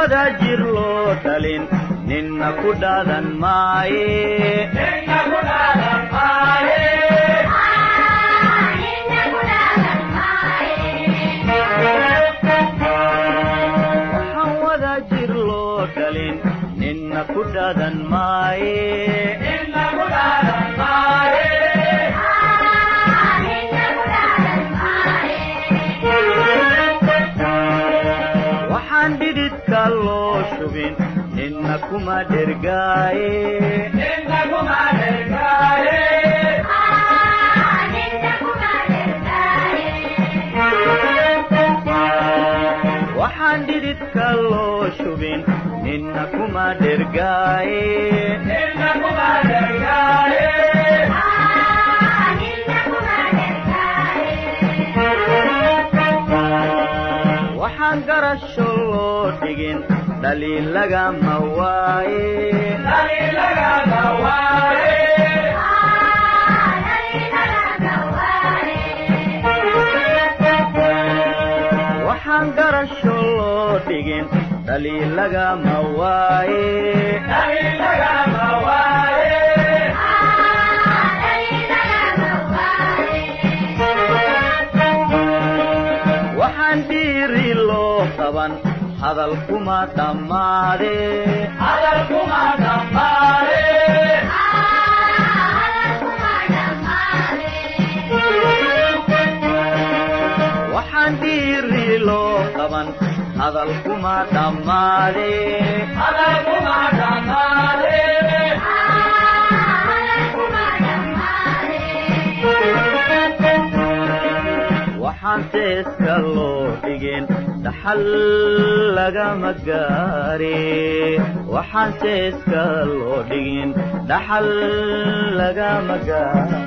wada jir loo dhalin ninna ku dhaadan maaye waxaan wada jir loo dhalin ninna ku dhaadan maaye waxaan dhididka loo shubin ninna kuma dhergaaye waxaan dhididka loo shubin ninna kuma dhergaaye waxaan garasho loo dhigin dhaliil lagama waaye waxaan garasho loo dhigin dhaliil lagama waaye waxaan dhiiri loo qaban hadal kuma dhammaade waxaan dhiiri loo qaban hadal kuma dhammaade waxaan teeska loo dhigin dhaxal lagama gaare waxaan teeska loo dhigin dhaxal lagama gaare